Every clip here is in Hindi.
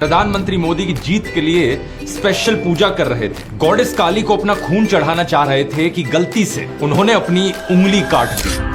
प्रधानमंत्री मोदी की जीत के लिए स्पेशल पूजा कर रहे थे। गॉडेस काली को अपना खून चढ़ाना चाह रहे थे कि गलती से उन्होंने अपनी उंगली काट दी।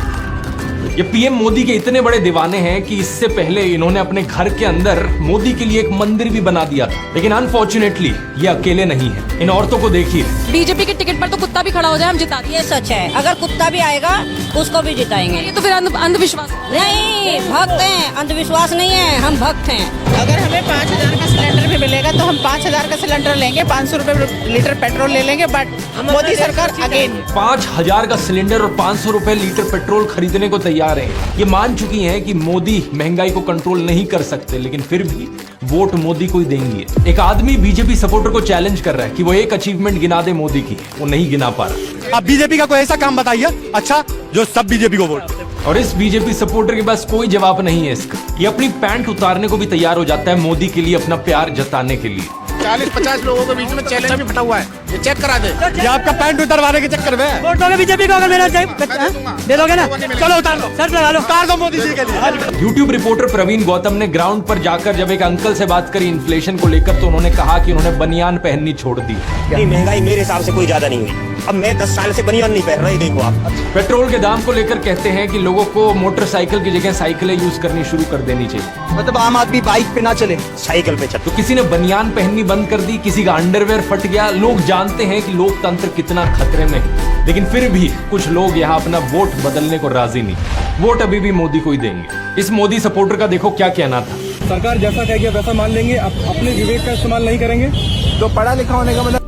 ये पीएम मोदी के इतने बड़े दीवाने हैं कि इससे पहले इन्होंने अपने घर के अंदर मोदी के लिए एक मंदिर भी बना दिया था। लेकिन अनफॉर्चुनेटली ये अकेले नहीं है। इन औरतों को देखिए। बीजेपी के टिकट पर तो कुत्ता भी खड़ा हो जाए हम जिता देंगे। ये सच है, अगर कुत्ता भी आएगा उसको भी जिताएंगे। ये तो फिर अंधविश्वास नहीं, भक्त हैं, अंधविश्वास नहीं है, हम भक्त हैं। अगर हमें 5000 का सिलेंडर भी मिलेगा तो हम 5000 का सिलेंडर लेंगे, 500 रुपए लीटर पेट्रोल ले लेंगे। बट मोदी सरकार अगेन 5000 का सिलेंडर और 500 रुपए लीटर पेट्रोल खरीदने को तैयार है। ये मान चुकी हैं कि मोदी महंगाई को कंट्रोल नहीं कर सकते, लेकिन फिर भी वोट मोदी को ही देंगे। एक आदमी बीजेपी सपोर्टर को चैलेंज कर रहा है कि वो एक अचीवमेंट गिना दे मोदी की, वो नहीं गिना पा रहा। अब बीजेपी का कोई ऐसा काम बताइए अच्छा जो सब बीजेपी को वोट। और इस बीजेपी सपोर्टर के पास कोई जवाब नहीं है इसका। ये अपनी पैंट उतारने को भी तैयार हो जाता है मोदी के लिए, अपना प्यार जताने के लिए। 40-50 लोगों के बीच में चैलेंज भी फटा हुआ है, ये चेक करा दे। ये आपका पैंट उतरवाने के चक्कर में वोट दोगे बीजेपी को? अगर मेरा दे दोगे ना, चलो उतार लो, सर लगा लो, उतार दो मोदी जी के लिए। यूट्यूब रिपोर्टर प्रवीण गौतम ने ग्राउंड पर जाकर जब एक अंकल से बात करी इन्फ्लेशन को लेकर, तो उन्होंने कहा कि उन्होंने बनियान पहननी छोड़ दी। महंगाई मेरे हिसाब से कोई ज्यादा नहीं हुई। अब मैं 10 साल से बनियान नहीं पहन रहा, ये देखो आप। पेट्रोल के दाम को लेकर कहते हैं कि लोगों को मोटरसाइकिल की जगह साइकिलें यूज करनी शुरू कर देनी चाहिए। मतलब आम आदमी बाइक पे ना चले, साइकिल पे चल। तो किसी ने बनियान पहननी बंद कर दी, किसी का अंडरवेयर फट गया। लोग जानते हैं कि लोकतंत्र कितना खतरे में है, लेकिन फिर भी कुछ लोग यहाँ अपना वोट बदलने को राजी नहीं। वोट अभी भी मोदी को ही देंगे। इस मोदी सपोर्टर का देखो क्या कहना था। सरकार जैसा कहेगी वैसा मान लेंगे, अपने विवेक का इस्तेमाल नहीं करेंगे। तो पढ़ा लिखा होने का मतलब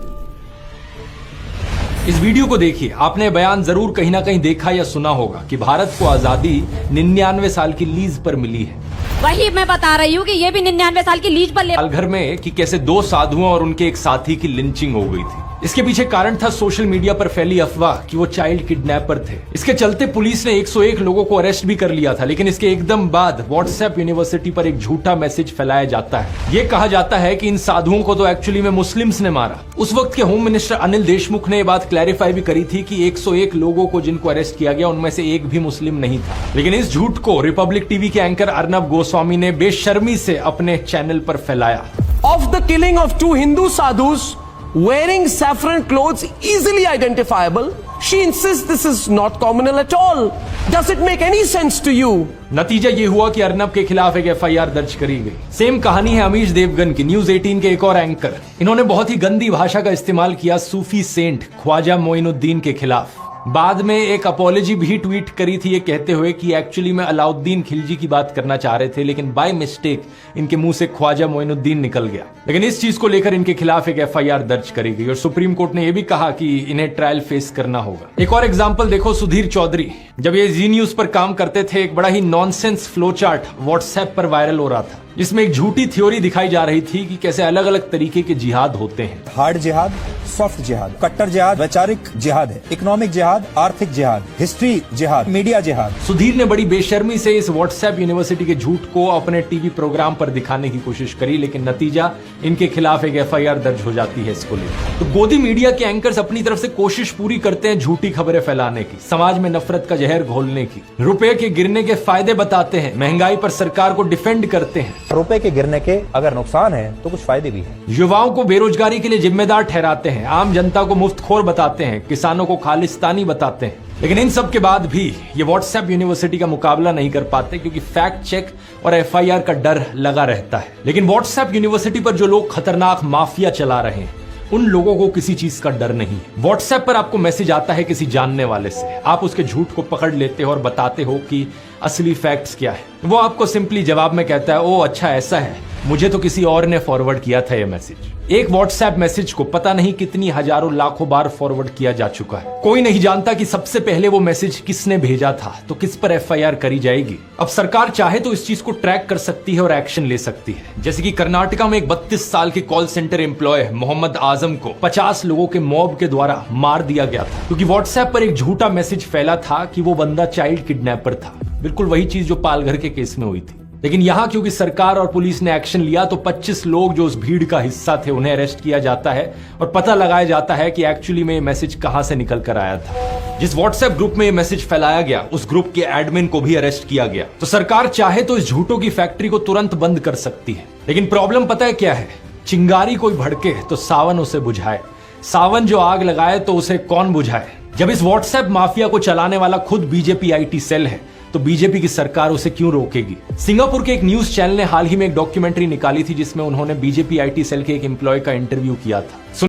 इस वीडियो को देखिए। आपने बयान जरूर कहीं ना कहीं देखा या सुना होगा कि भारत को आजादी 99 साल की लीज पर मिली है। वही मैं बता रही हूँ कि ये भी 99 साल की लीज पर ले। पालघर में कि कैसे 2 साधुओं और उनके एक साथी की लिंचिंग हो गई थी। इसके पीछे कारण था सोशल मीडिया पर फैली अफवाह कि वो चाइल्ड किडनैपर थे। इसके चलते पुलिस ने 101 लोगों को अरेस्ट भी कर लिया था। लेकिन इसके एकदम बाद व्हाट्सएप यूनिवर्सिटी पर एक झूठा मैसेज फैलाया जाता है। ये कहा जाता है कि इन साधुओं को तो एक्चुअली में मुस्लिम्स ने मारा। उस वक्त के होम मिनिस्टर अनिल देशमुख ने ये बात क्लैरिफाई भी करी थी कि 101 लोगों को जिनको अरेस्ट किया गया उनमें से एक भी मुस्लिम नहीं था। लेकिन इस झूठ को रिपब्लिक टीवी के एंकर अर्नब गोस्वामी ने बेशर्मी से अपने चैनल पर फैलाया। Of the killing of 2 Hindu sadhus wearing saffron clothes easily identifiable, she insists this is not communal at all. Does it make any sense to you? नतीजा ये हुआ कि अर्नब के खिलाफ एक एफआईआर दर्ज करी गई। सेम कहानी है अमीश देवगन की। न्यूज 18 के एक और एंकर, इन्होंने बहुत ही गंदी भाषा का इस्तेमाल किया सूफी सेंट ख्वाजा मोइनुद्दीन के खिलाफ। बाद में एक अपॉलॉजी भी ट्वीट करी थी, ये कहते हुए कि एक्चुअली में अलाउद्दीन खिलजी की बात करना चाह रहे थे, लेकिन बाय मिस्टेक इनके मुंह से ख्वाजा मोइनुद्दीन निकल गया। लेकिन इस चीज को लेकर इनके खिलाफ एक एफआईआर दर्ज करी गई और सुप्रीम कोर्ट ने यह भी कहा कि इन्हें ट्रायल फेस करना होगा। एक और एग्जाम्पल देखो, सुधीर चौधरी जब ये जी न्यूज पर काम करते थे, एक बड़ा ही नॉनसेंस फ्लो चार्ट व्हाट्सएप पर वायरल हो रहा था, जिसमें एक झूठी थ्योरी दिखाई जा रही थी कि कैसे अलग अलग तरीके के जिहाद होते हैं। हार्ड जिहाद, सॉफ्ट जिहाद, कट्टर जिहाद, वैचारिक जिहाद है, इकोनॉमिक जिहाद, आर्थिक जिहाद, हिस्ट्री जिहाद, मीडिया जिहाद। सुधीर ने बड़ी बेशर्मी से इस व्हाट्सएप यूनिवर्सिटी के झूठ को अपने टीवी प्रोग्राम पर दिखाने की कोशिश करी, लेकिन नतीजा इनके खिलाफ एक एफआईआर दर्ज हो जाती है इसको लेकर। तो गोदी मीडिया के एंकर्स अपनी तरफ से कोशिश पूरी करते हैं झूठी खबरें फैलाने की, समाज में नफरत का जहर घोलने की, रुपए के गिरने के फायदे बताते हैं, महंगाई पर सरकार को डिफेंड करते हैं। रुपए के गिरने के अगर नुकसान है तो कुछ फायदे भी हैं। युवाओं को बेरोजगारी के लिए जिम्मेदार ठहराते हैं, आम जनता को मुफ्तखोर बताते हैं, किसानों को खालिस्तानी बताते हैं। लेकिन इन सब के बाद भी ये व्हाट्सएप यूनिवर्सिटी का मुकाबला नहीं कर पाते, क्योंकि फैक्ट चेक और एफआईआर का डर लगा रहता है। लेकिन व्हाट्सएप यूनिवर्सिटी पर जो लोग खतरनाक माफिया चला रहे हैं, उन लोगों को किसी चीज का डर नहीं है। व्हाट्सएप पर आपको मैसेज आता है किसी जानने वाले से, आप उसके झूठ को पकड़ लेते हो और बताते हो कि असली फैक्ट्स क्या है। वो आपको सिंपली जवाब में कहता है, ओ अच्छा ऐसा है, मुझे तो किसी और ने फॉरवर्ड किया था ये मैसेज। एक व्हाट्सएप मैसेज को पता नहीं कितनी हजारों लाखों बार फॉरवर्ड किया जा चुका है। कोई नहीं जानता कि सबसे पहले वो मैसेज किसने भेजा था, तो किस पर एफआईआर करी जाएगी। अब सरकार चाहे तो इस चीज को ट्रैक कर सकती है और एक्शन ले सकती है। जैसे कि कर्नाटका में एक 32 साल के call centre employ Mohammad Azam को 50 लोगों के मॉब के द्वारा मार दिया गया था, क्योंकि व्हाट्सएप पर एक झूठा मैसेज फैला था कि वो बंदा चाइल्ड किडनैपर था। बिल्कुल वही चीज जो पालघर के केस में हुई थी। लेकिन यहाँ क्योंकि सरकार और पुलिस ने एक्शन लिया, तो 25 लोग जो उस भीड़ का हिस्सा थे उन्हें अरेस्ट किया जाता है और पता लगाया जाता है कि एक्चुअली में ये मैसेज कहां से निकल कर आया था। जिस व्हाट्सएप ग्रुप में ये मैसेज फैलाया गया, उस ग्रुप के एडमिन को भी अरेस्ट किया गया। तो सरकार चाहे तो इस झूठों की फैक्ट्री को तुरंत बंद कर सकती है, लेकिन प्रॉब्लम पता है क्या है? चिंगारी कोई भड़के तो सावन उसे बुझाए, सावन जो आग लगाए तो उसे कौन बुझाए। जब इस व्हाट्सएप माफिया को चलाने वाला खुद बीजेपी आईटी सेल है तो बीजेपी की सरकार उसे क्यों रोकेगी? सिंगापुर के एक न्यूज चैनल ने हाल ही में एक डॉक्यूमेंट्री निकाली थी जिसमें उन्होंने बीजेपी आईटी सेल के एक एम्प्लॉय का इंटरव्यू किया था।